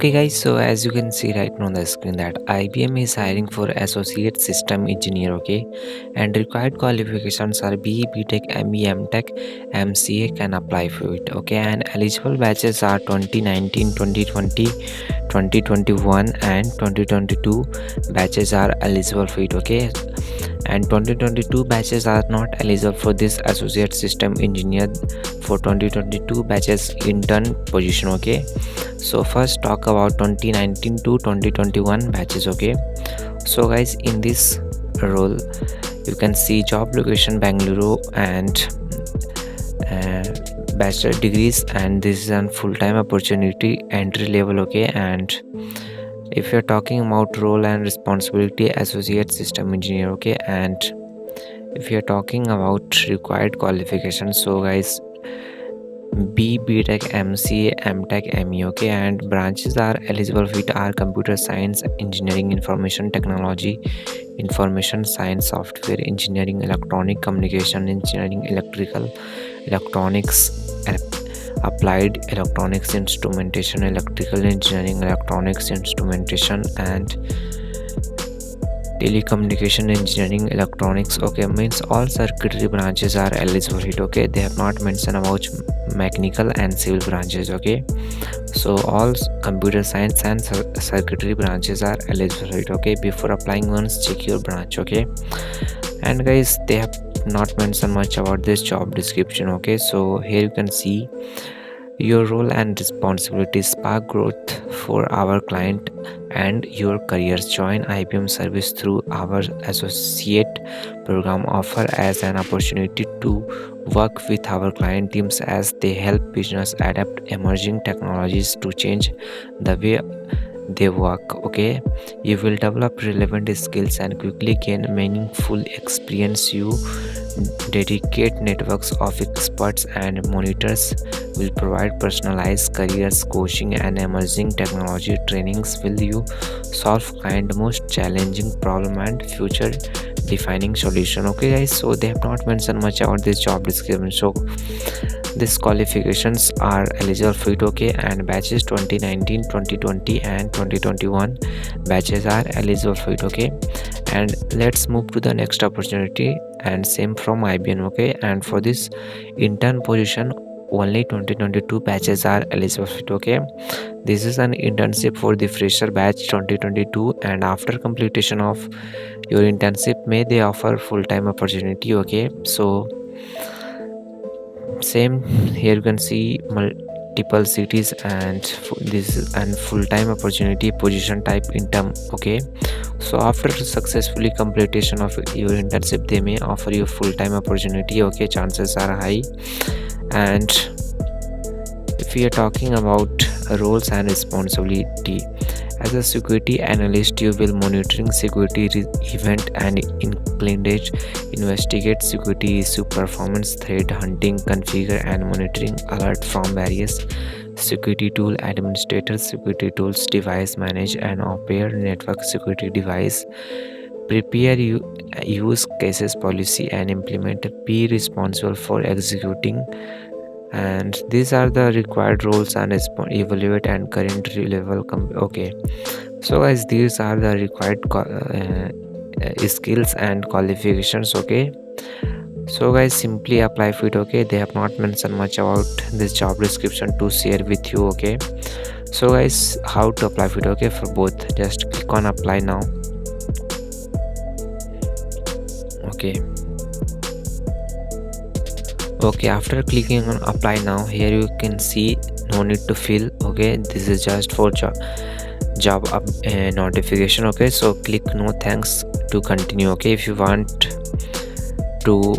Okay guys, so as you can see right now on the screen that IBM is hiring for associate system engineer, okay, and required qualifications are BE, BTech, ME, MTech, MCA can apply for it, okay, and eligible batches are 2019, 2020, 2021 and 2022 batches are eligible for it, okay, and 2022 batches are not eligible for this associate system engineer. For 2022 batches intern position, okay. So first talk about 2019 to 2021 batches, okay. So guys, in this role you can see job location Bangalore and bachelor degrees, and this is a full-time opportunity, entry level, okay. And if you're talking about role and responsibility, associate system engineer, okay. And if you're talking about required qualifications, so guys, B, BTech, MCA, MTech, ME, okay, and branches are eligible for it are computer science, engineering, information technology, information science, software engineering, electronic communication engineering, electrical, electronics, applied electronics instrumentation, electrical engineering, electronics instrumentation, and telecommunication engineering, electronics, okay, means all circuitry branches are eligible for it, okay. They have not mentioned about mechanical and civil branches, okay. So all computer science and circuitry branches are eligible for it, okay. Before applying, once check your branch, okay. And guys, they have not mentioned much about this job description, okay. So here you can see your role and responsibilities: spark growth for our client and your careers. Join IBM service through our associate program, offer as an opportunity to work with our client teams as they help business adapt emerging technologies to change the way they work, okay. You will develop relevant skills and quickly gain meaningful experience. You dedicate networks of experts and monitors will provide personalized careers coaching and emerging technology trainings. Will you solve kind most challenging problem and future defining solution, okay guys. So they have not mentioned much about this job description. So these qualifications are eligible for it, okay, and batches 2019, 2020 and 2021 batches are eligible for it, okay. And let's move to the next opportunity, and same from IBM, okay. And for this intern position, only 2022 batches are eligible for it, okay. This is an internship for the fresher batch 2022, and after completion of your internship may they offer full-time opportunity, okay. So same here you can see multiple cities, and this is an full-time opportunity, position type intern, okay. So after successfully completion of your internship, they may offer you full-time opportunity, okay. Chances are high. And if we are talking about roles and responsibility, as a security analyst, you will monitoring security event and inclinage, investigate security issue, performance threat hunting, configure and monitoring alert from various security tool, administrator security tools, device manage and operate network security device, prepare use cases policy and implement, be responsible for executing. And these are the required roles and evaluate and current level okay. So guys, these are the required skills and qualifications, okay. So guys, simply apply for it, okay. They have not mentioned much about this job description to share with you, okay. So guys, how to apply for it, okay, for both, just click on apply now, okay. Okay, after clicking on apply now, here you can see no need to fill, okay. This is just for job notification, okay. So click no thanks to continue, okay. If you want to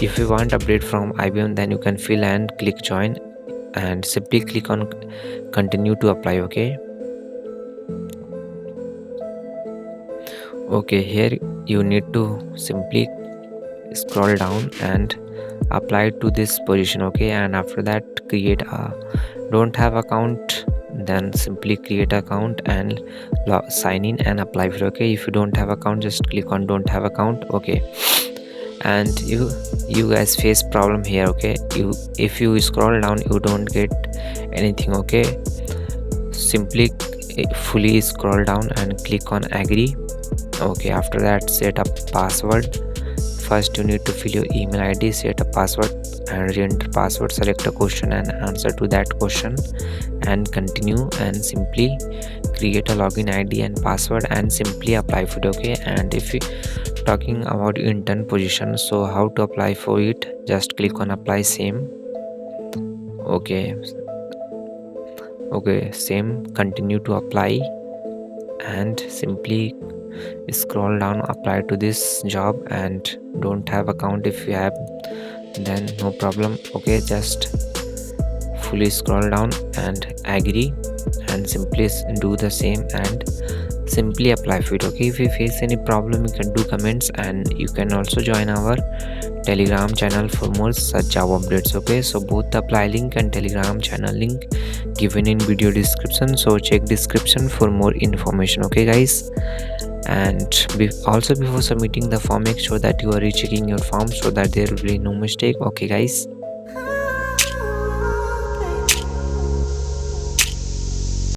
if you want update from IBM, then you can fill and click join and simply click on continue to apply, okay. Okay, here you need to simply scroll down and apply to this position, okay. And after that, create a don't have account, then simply create account and sign in and apply for, okay. If you don't have account, just click on don't have account, okay. And you guys face problem here, okay. If you scroll down, you don't get anything, okay. simply fully scroll down and click on agree. Okay, after that set up password. First you need to fill your email id, set a password and re-enter password, select a question and answer to that question and continue, and simply create a login id and password and simply apply for it. Okay, and if you talking about intern position, so how to apply for it, just click on apply same. Okay, same, continue to apply and simply scroll down, apply to this job, and don't have account. If you have, then no problem. Okay, just fully scroll down and agree and simply do the same and simply apply for it. Okay, if you face any problem you can do comments, and you can also join our telegram channel for more such job updates. Okay, so both the apply link and telegram channel link given in video description, so check description for more information. Okay guys, and also before submitting the form, make sure that you are rechecking your form so that there will be no mistake. Okay guys.